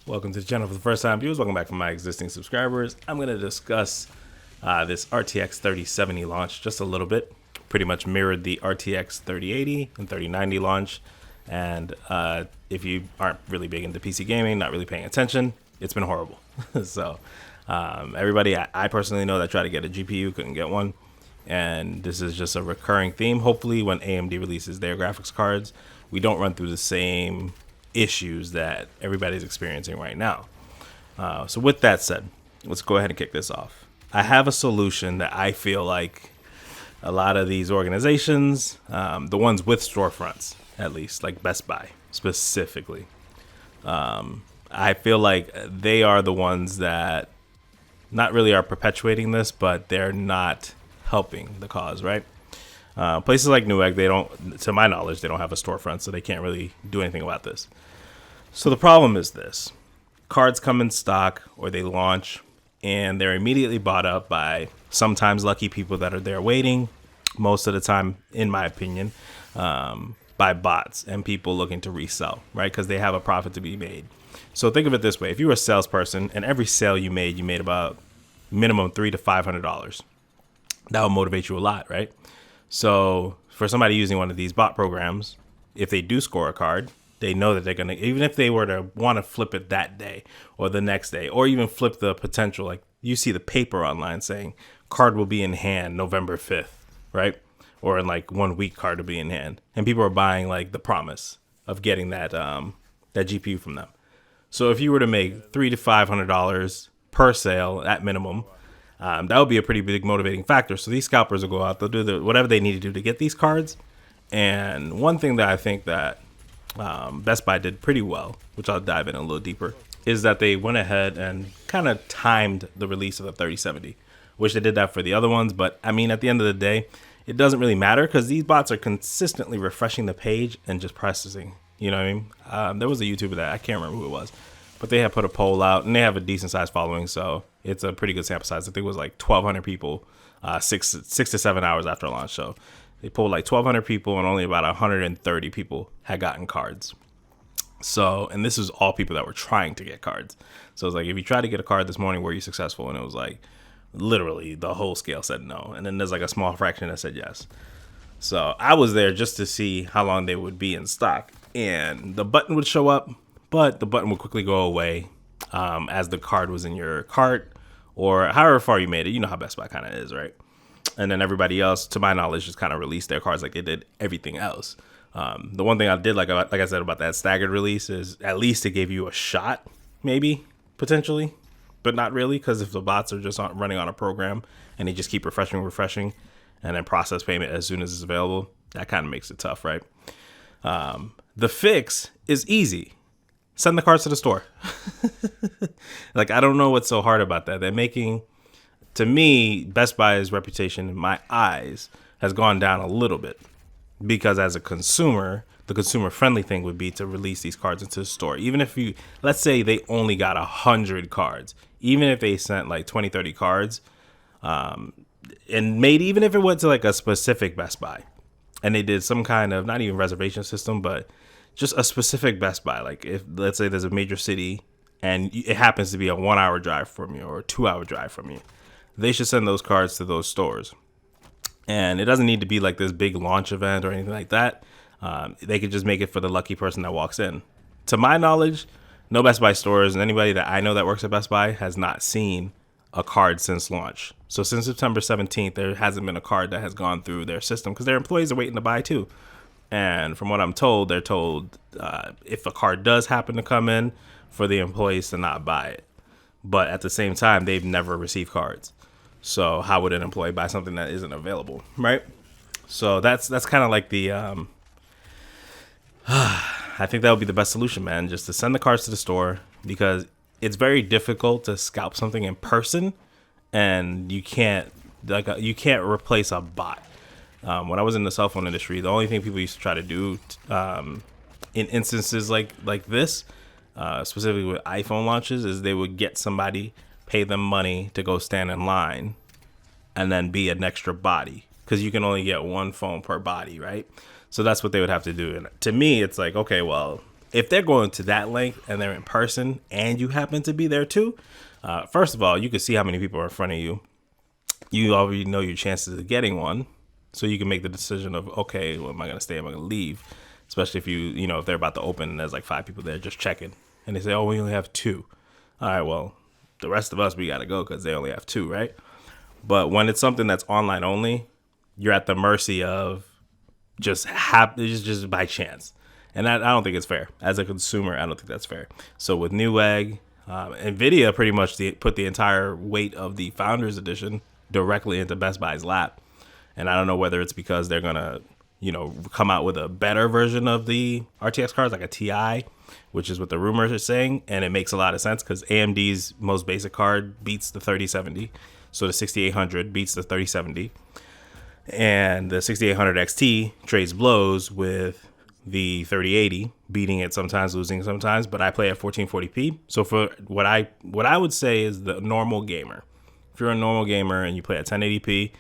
Welcome to the channel for the first time viewers. Welcome back from my existing subscribers. I'm going to discuss this RTX 3070 launch just a little bit. Pretty much mirrored the RTX 3080 and 3090 launch. And if you aren't really big into PC gaming, not really paying attention, it's been horrible. So everybody, I personally know that tried to get a GPU, couldn't get one. And this is just a recurring theme. Hopefully when AMD releases their graphics cards, we don't run through the same issues that everybody's experiencing right now. So with that said, let's go ahead and kick this off. I have a solution that I feel like a lot of these organizations, the ones with storefronts, at least like Best Buy specifically, I feel like they are the ones that not really are perpetuating this, but they're not helping the cause, right? Places like Newegg, they don't, to my knowledge, they don't have a storefront, so they can't really do anything about this. So the problem is this: cards come in stock or they launch and they're immediately bought up by sometimes lucky people that are there waiting, most of the time, in my opinion, by bots and people looking to resell, right? Because they have a profit to be made. So think of it this way: if you were a salesperson and every sale you made about minimum $300 to $500, that would motivate you a lot, right? So for somebody using one of these bot programs, if they do score a card, they know that they're going to, even if they were to want to flip it that day or the next day, or even flip the potential, like you see the paper online saying card will be in hand November 5th, right? Or in like 1 week, card will be in hand. And people are buying like the promise of getting that GPU from them. So if you were to make $300 to $500 per sale at minimum, that would be a pretty big motivating factor. So these scalpers will go out, they'll do whatever they need to do to get these cards. And one thing that I think that Best Buy did pretty well, which I'll dive in a little deeper, is that they went ahead and kind of timed the release of the 3070. Wish they did that for the other ones, but I mean, at the end of the day, it doesn't really matter because these bots are consistently refreshing the page and just processing. You know what I mean? There was a YouTuber that I can't remember who it was, but they had put a poll out and they have a decent sized following, so it's a pretty good sample size. I think it was like 1,200 people, 6 to 7 hours after launch. So they polled like 1,200 people and only about 130 people had gotten cards. So, and this is all people that were trying to get cards. So it's like, if you tried to get a card this morning, were you successful? And it was like, literally the whole scale said no. And then there's like a small fraction that said yes. So I was there just to see how long they would be in stock. And the button would show up, but the button would quickly go away as the card was in your cart or however far you made it. You know how Best Buy kind of is, right? And then everybody else, to my knowledge, just kind of released their cards like they did everything else. The one thing I did like I said about that staggered release is at least it gave you a shot, maybe, potentially, but not really, because if the bots are just running on a program and they just keep refreshing, and then process payment as soon as it's available, that kind of makes it tough, right? The fix is easy. Send the cards to the store. Like, I don't know what's so hard about that. They're making, to me, Best Buy's reputation in my eyes has gone down a little bit because as a consumer, the consumer friendly thing would be to release these cards into the store. Even if you, let's say they only got 100 cards, even if they sent like 20, 30 cards, and made, even if it went to like a specific Best Buy and they did some kind of, not even reservation system, but just a specific Best Buy. Like if, let's say there's a major city and it happens to be a 1 hour drive from you or a 2 hour drive from you, they should send those cards to those stores. And it doesn't need to be like this big launch event or anything like that. They could just make it for the lucky person that walks in. To my knowledge, no Best Buy stores and anybody that I know that works at Best Buy has not seen a card since launch. So since September 17th, there hasn't been a card that has gone through their system because their employees are waiting to buy too. And from what I'm told, they're told if a card does happen to come in, for the employees to not buy it. But at the same time, they've never received cards. So how would an employee buy something that isn't available, right? So that's kind of like the, I think that would be the best solution, man, just to send the cards to the store, because it's very difficult to scalp something in person, and you can't replace a bot. When I was in the cell phone industry, the only thing people used to try to do in instances like this, specifically with iPhone launches, is they would get somebody, pay them money to go stand in line, and then be an extra body, because you can only get one phone per body, right? So that's what they would have to do. And to me, it's like, okay, well, if they're going to that length and they're in person and you happen to be there too, first of all, you can see how many people are in front of you. You already know your chances of getting one, so you can make the decision of, okay, well, am I going to stay? Am I going to leave? Especially if if they're about to open and there's like 5 people there just checking, and they say, oh, we only have 2. All right, well, the rest of us, we got to go because they only have 2, right? But when it's something that's online only, you're at the mercy of just by chance. And I don't think it's fair. As a consumer, I don't think that's fair. So with Newegg, NVIDIA pretty much put the entire weight of the Founders Edition directly into Best Buy's lap. And I don't know whether it's because they're going to, come out with a better version of the RTX cards, like a TI, which is what the rumors are saying. And it makes a lot of sense because AMD's most basic card beats the 3070. So the 6800 beats the 3070. And the 6800 XT trades blows with the 3080, beating it sometimes, losing sometimes, but I play at 1440p. So for what I would say is the normal gamer, if you're a normal gamer and you play at 1080p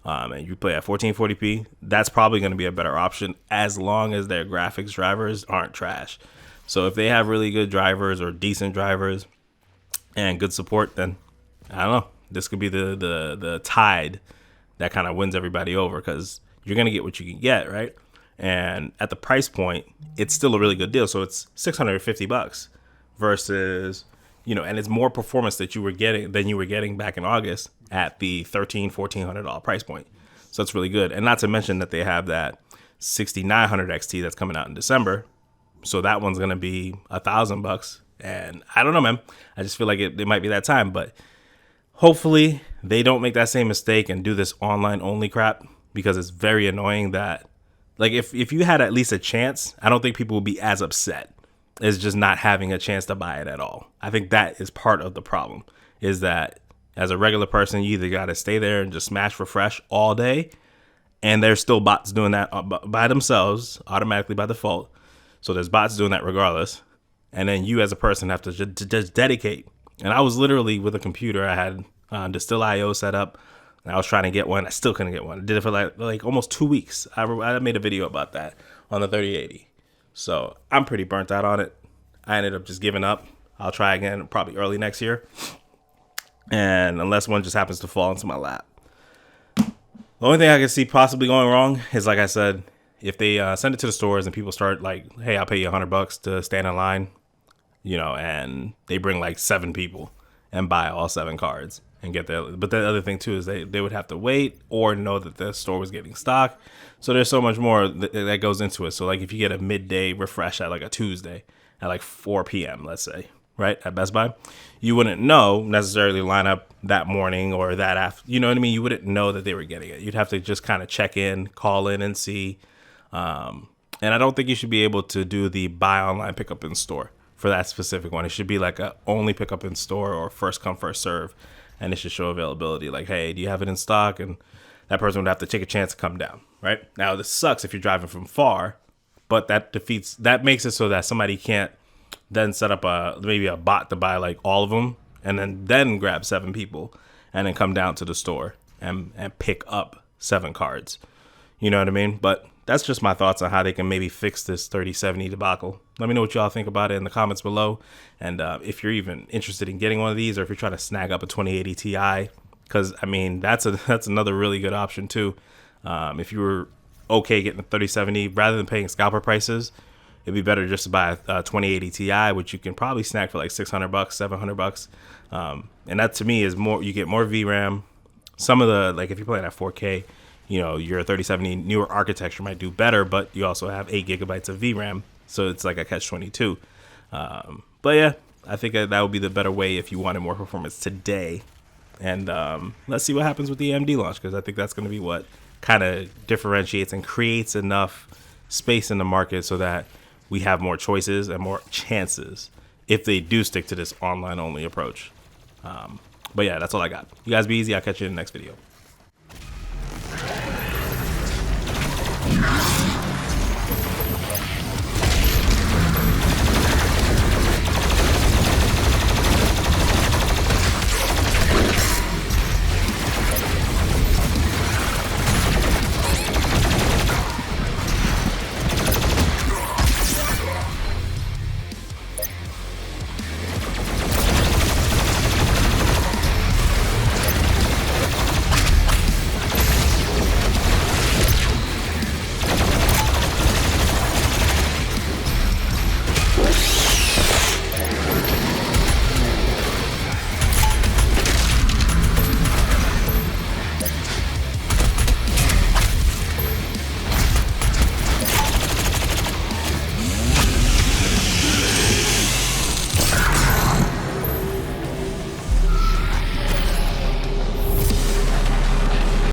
and you play at 1440p, that's probably going to be a better option as long as their graphics drivers aren't trash. So if they have really good drivers or decent drivers and good support, then I don't know, this could be the tide that kind of wins everybody over, because you're going to get what you can get, right? And at the price point, it's still a really good deal. So it's $650 versus, and it's more performance than you were getting back in August at the $1,400 price point. So it's really good. And not to mention that they have that 6900 XT that's coming out in December. So that one's going to be $1,000. And I don't know, man. I just feel like it might be that time. But hopefully they don't make that same mistake and do this online only crap, because it's very annoying that, like, if you had at least a chance, I don't think people would be as upset as just not having a chance to buy it at all. I think that is part of the problem, is that as a regular person, you either got to stay there and just smash refresh all day, and there's still bots doing that by themselves, automatically by default. So there's bots doing that regardless. And then you as a person have to just dedicate. And I was literally with a computer. I had Distill.io set up. I was trying to get one. I still couldn't get one. I did it for like almost 2 weeks. I made a video about that on the 3080. So I'm pretty burnt out on it. I ended up just giving up. I'll try again probably early next year. And unless one just happens to fall into my lap. The only thing I can see possibly going wrong is, like I said, if they send it to the stores and people start like, hey, I'll pay you $100 to stand in line, and they bring like 7 people and buy all 7 cards and get there. But the other thing too is they would have to wait or know that the store was getting stock. So there's so much more that goes into it. So like if you get a midday refresh at like a Tuesday at like 4 p.m., let's say, right, at Best Buy, you wouldn't know necessarily line up that morning or that after, you know what I mean? You wouldn't know that they were getting it. You'd have to just kind of check in, call in and see. And I don't think you should be able to do the buy online, pick up in store for that specific one. It should be like a only pick up in store or first come, first serve. And it should show availability. Like, hey, do you have it in stock? And that person would have to take a chance to come down, right? Now, this sucks if you're driving from far, but that makes it so that somebody can't then set up maybe a bot to buy like all of them and then grab 7 people and then come down to the store and pick up 7 cards. You know what I mean? But that's just my thoughts on how they can maybe fix this 3070 debacle. Let me know what y'all think about it in the comments below. And if you're even interested in getting one of these, or if you're trying to snag up a 2080 Ti, because I mean, that's another really good option too. If you were okay getting a 3070, rather than paying scalper prices, it'd be better just to buy a 2080 Ti, which you can probably snag for like $600, $700. And that to me is more, you get more VRAM. Some of the, like if you're playing at 4K, your 3070 newer architecture might do better, but you also have 8 gigabytes of VRAM. So it's like a catch-22. But yeah, I think that would be the better way if you wanted more performance today. And let's see what happens with the AMD launch, because I think that's going to be what kind of differentiates and creates enough space in the market so that we have more choices and more chances if they do stick to this online only approach. But yeah, that's all I got. You guys be easy. I'll catch you in the next video.